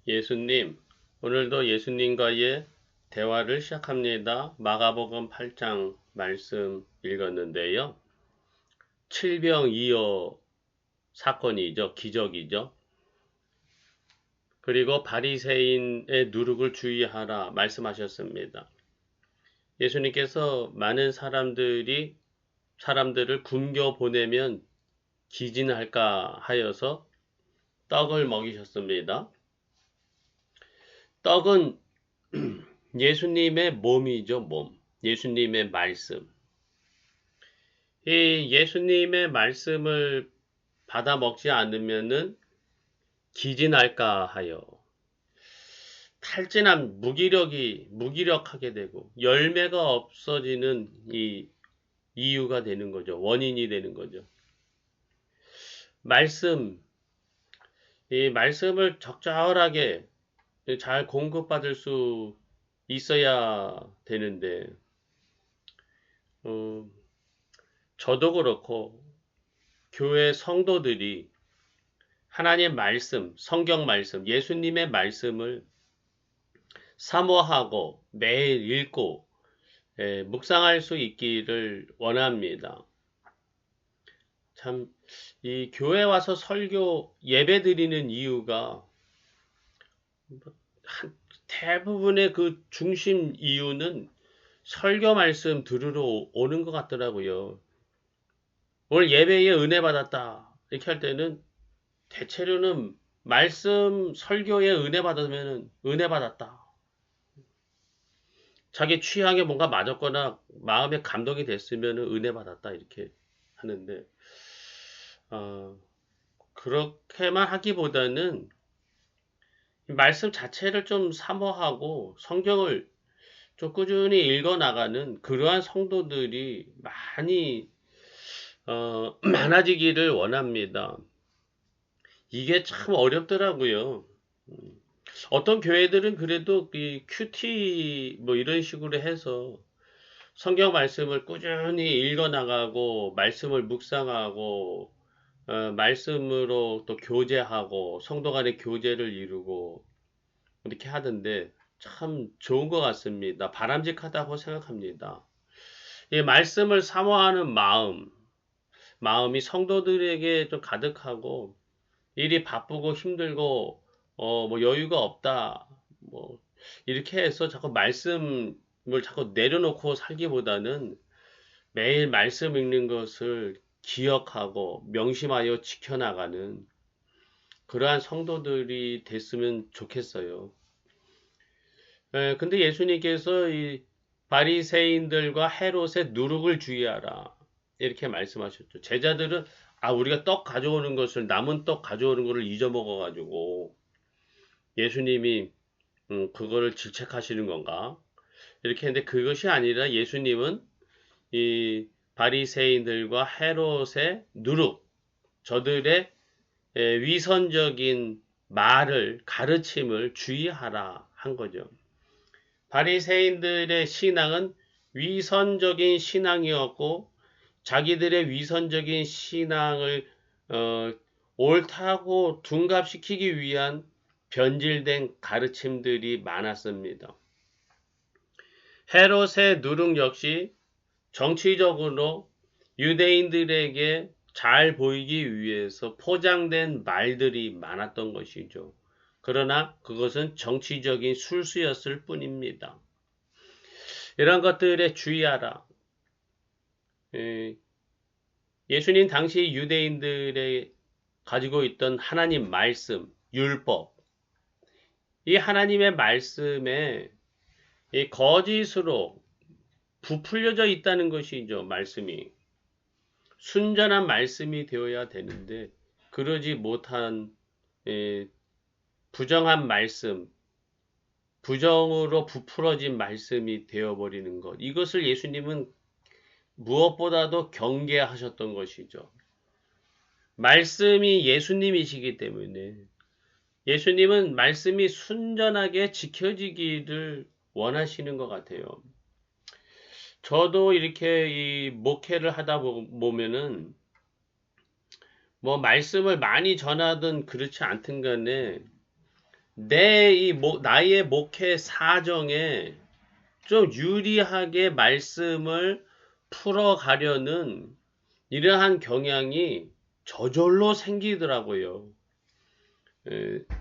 예수님, 오늘도 예수님과의 대화를 시작합니다. 마가복음 8장 말씀 읽었는데요. 칠병이어 사건이죠. 기적이죠. 그리고 바리새인의 누룩을 주의하라 말씀하셨습니다. 예수님께서 많은 사람들을 굶겨 보내면 기진할까 하여서 떡을 먹이셨습니다. 떡은 예수님의 몸이죠, 몸. 예수님의 말씀. 이 예수님의 말씀을 받아 먹지 않으면은 기진할까 하여 탈진한 무기력하게 되고 열매가 없어지는 이 이유가 되는 거죠. 원인이 되는 거죠. 말씀, 이 말씀을 적절하게 잘 공급받을 수 있어야 되는데, 어, 저도 그렇고 교회 성도들이 하나님 말씀, 성경 말씀, 예수님의 말씀을 사모하고 매일 읽고 묵상할 수 있기를 원합니다. 참, 이 교회 와서 설교 예배 드리는 이유가 대부분의 그 중심 이유는 설교 말씀 들으러 오는 것 같더라고요. 오늘 예배에 은혜 받았다. 이렇게 할 때는 대체로는 말씀 설교에 은혜 받으면 은혜 받았다. 자기 취향에 뭔가 맞았거나 마음에 감동이 됐으면 은혜 받았다 이렇게 하는데 어, 그렇게만 하기보다는 말씀 자체를 좀 사모하고 성경을 좀 꾸준히 읽어 나가는 그러한 성도들이 많이 많아지기를 원합니다. 이게 참 어렵더라고요. 어떤 교회들은 그래도 이 큐티 뭐 이런 식으로 해서 성경 말씀을 꾸준히 읽어 나가고 말씀을 묵상하고 말씀으로 또 교제하고 성도 간의 교제를 이루고 이렇게 하던데 참 좋은 것 같습니다. 바람직하다고 생각합니다. 이 말씀을 사모하는 마음이 성도들에게 좀 가득하고 일이 바쁘고 힘들고 뭐 여유가 없다 뭐 이렇게 해서 자꾸 말씀을 자꾸 내려놓고 살기보다는 매일 말씀 읽는 것을 기억하고 명심하여 지켜나가는 그러한 성도들이 됐으면 좋겠어요. 근데 예수님께서 이 바리새인들과 헤롯의 누룩을 주의하라 이렇게 말씀하셨죠. 제자들은 우리가 떡 가져오는 것을 남은 떡 가져오는 것을 잊어먹어 가지고 예수님이 그거를 질책하시는 건가? 이렇게 했는데 그것이 아니라 예수님은 이 바리새인들과 헤롯의 누룩 저들의 위선적인 말을 가르침을 주의하라 한 거죠. 바리새인들의 신앙은 위선적인 신앙이었고 자기들의 위선적인 신앙을 옳다고 둔갑시키기 위한 변질된 가르침들이 많았습니다. 헤롯의 누룩 역시 정치적으로 유대인들에게 잘 보이기 위해서 포장된 말들이 많았던 것이죠. 그러나 그것은 정치적인 술수였을 뿐입니다. 이런 것들에 주의하라. 예수님 당시 유대인들의 가지고 있던 하나님 말씀, 율법, 이 하나님의 말씀에 이 거짓으로 부풀려져 있다는 것이죠, 말씀이. 순전한 말씀이 되어야 되는데, 그러지 못한 부정한 말씀, 부정으로 부풀어진 말씀이 되어버리는 것. 이것을 예수님은 무엇보다도 경계하셨던 것이죠. 말씀이 예수님이시기 때문에 예수님은 말씀이 순전하게 지켜지기를 원하시는 것 같아요. 저도 이렇게 이 목회를 하다 보면은 뭐 말씀을 많이 전하든 그렇지 않든 간에 나의 목회 사정에 좀 유리하게 말씀을 풀어가려는 이러한 경향이 저절로 생기더라고요.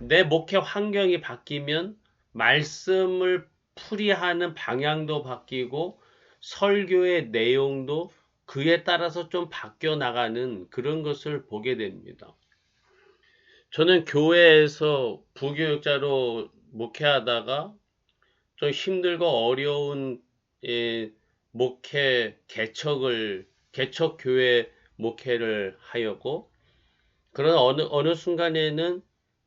내 목회 환경이 바뀌면 말씀을 풀이하는 방향도 바뀌고 설교의 내용도 그에 따라서 좀 바뀌어 나가는 그런 것을 보게 됩니다. 저는 교회에서 부교육자로 목회하다가 좀 힘들고 어려운 목회 개척 교회 목회를 하였고, 그런 어느 순간에는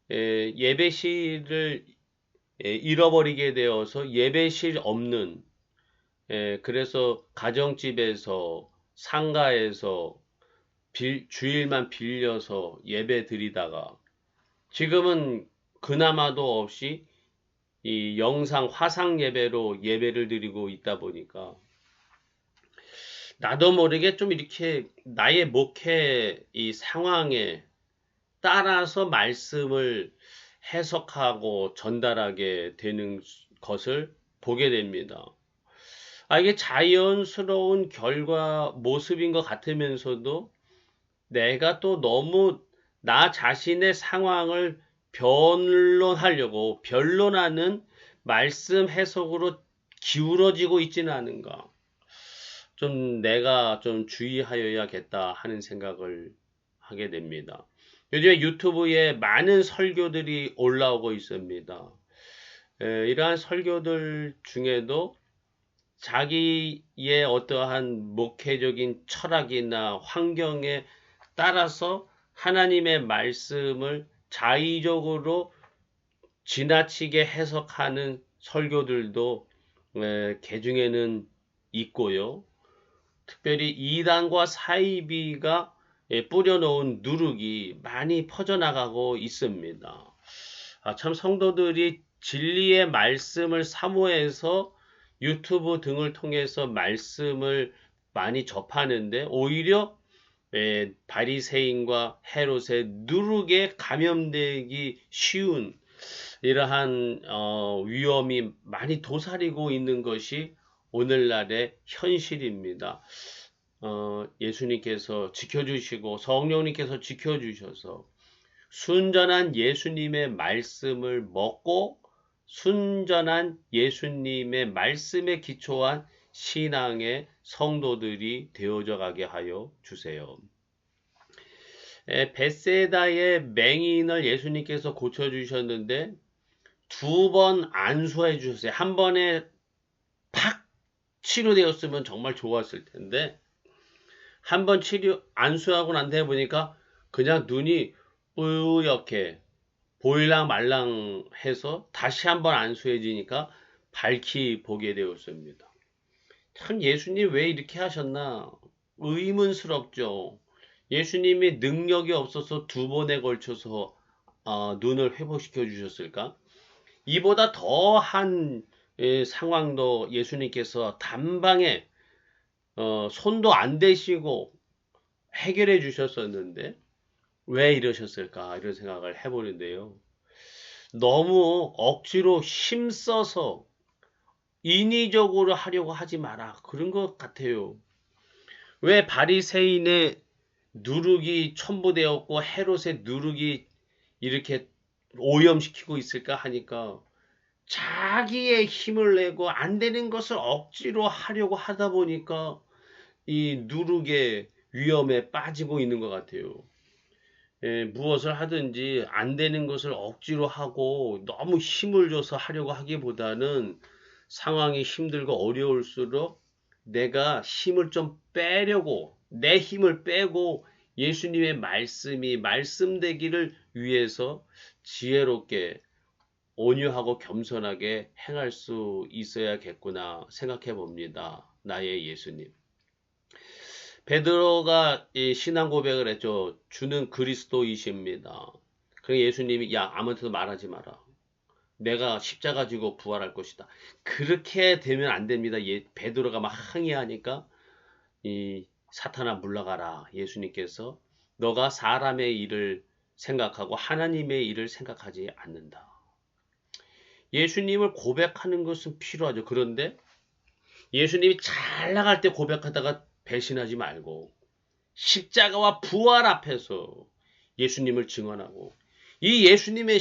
예배실을 잃어버리게 되어서 예배실 없는, 그래서 가정집에서 상가에서 주일만 빌려서 예배 드리다가, 지금은 그나마도 없이 이 영상 화상 예배로 예배를 드리고 있다 보니까 나도 모르게 좀 이렇게 나의 목회 이 상황에 따라서 말씀을 해석하고 전달하게 되는 것을 보게 됩니다. 이게 자연스러운 결과 모습인 것 같으면서도 내가 또 너무 나 자신의 상황을 변론하는 말씀 해석으로 기울어지고 있지는 않은가. 좀 내가 좀 주의하여야겠다 하는 생각을 하게 됩니다. 요즘에 유튜브에 많은 설교들이 올라오고 있습니다. 이러한 설교들 중에도 자기의 어떠한 목회적인 철학이나 환경에 따라서 하나님의 말씀을 자의적으로 지나치게 해석하는 설교들도 개중에는 있고요. 특별히 이단과 사이비가 뿌려놓은 누룩이 많이 퍼져나가고 있습니다. 참 성도들이 진리의 말씀을 사모해서 유튜브 등을 통해서 말씀을 많이 접하는데 오히려 바리새인과 헤롯의 누룩에 감염되기 쉬운 이러한 위험이 많이 도사리고 있는 것이 오늘날의 현실입니다. 예수님께서 지켜주시고 성령님께서 지켜주셔서 순전한 예수님의 말씀을 먹고 순전한 예수님의 말씀에 기초한 신앙의 성도들이 되어져 가게 하여 주세요. 벳세다의 맹인을 예수님께서 고쳐주셨는데 두 번 안수해 주셨어요. 한 번에 팍 치료되었으면 정말 좋았을 텐데 한 번 안수하고 난 다음에 보니까 그냥 눈이 뿌옇게 보일랑 말랑 해서 다시 한번 안수해지니까 밝히 보게 되었습니다. 참 예수님 왜 이렇게 하셨나 의문스럽죠. 예수님이 능력이 없어서 두 번에 걸쳐서 눈을 회복시켜 주셨을까? 이보다 더한 상황도 예수님께서 단방에 손도 안 대시고 해결해 주셨었는데 왜 이러셨을까 이런 생각을 해보는데요. 너무 억지로 힘써서 인위적으로 하려고 하지 마라 그런 것 같아요. 왜 바리새인의 누룩이 첨부되었고 헤롯의 누룩이 이렇게 오염시키고 있을까 하니까 자기의 힘을 내고 안 되는 것을 억지로 하려고 하다 보니까 이 누룩의 위험에 빠지고 있는 것 같아요. 무엇을 하든지 안 되는 것을 억지로 하고 너무 힘을 줘서 하려고 하기보다는 상황이 힘들고 어려울수록 내가 힘을 좀 빼려고 내 힘을 빼고 예수님의 말씀이 말씀되기를 위해서 지혜롭게 온유하고 겸손하게 행할 수 있어야겠구나 생각해 봅니다. 나의 예수님. 베드로가 신앙 고백을 했죠. 주는 그리스도이십니다. 그래서 예수님이 야 아무한테도 말하지 마라. 내가 십자가 지고 부활할 것이다. 그렇게 되면 안 됩니다. 베드로가 막 항의하니까 이 사탄아 물러가라. 예수님께서 너가 사람의 일을 생각하고 하나님의 일을 생각하지 않는다. 예수님을 고백하는 것은 필요하죠. 그런데 예수님이 잘 나갈 때 고백하다가 배신하지 말고 십자가와 부활 앞에서 예수님을 증언하고 이 예수님의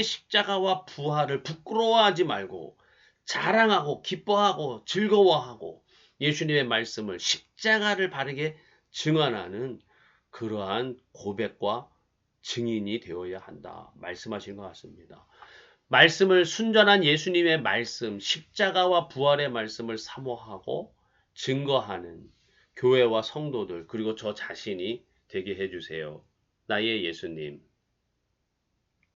십자가와 부활을 부끄러워하지 말고 자랑하고 기뻐하고 즐거워하고 예수님의 말씀을 십자가를 바르게 증언하는 그러한 고백과 증인이 되어야 한다. 말씀하신 것 같습니다. 말씀을 순전한 예수님의 말씀, 십자가와 부활의 말씀을 사모하고 증거하는 교회와 성도들 그리고 저 자신이 되게 해주세요. 나의 예수님.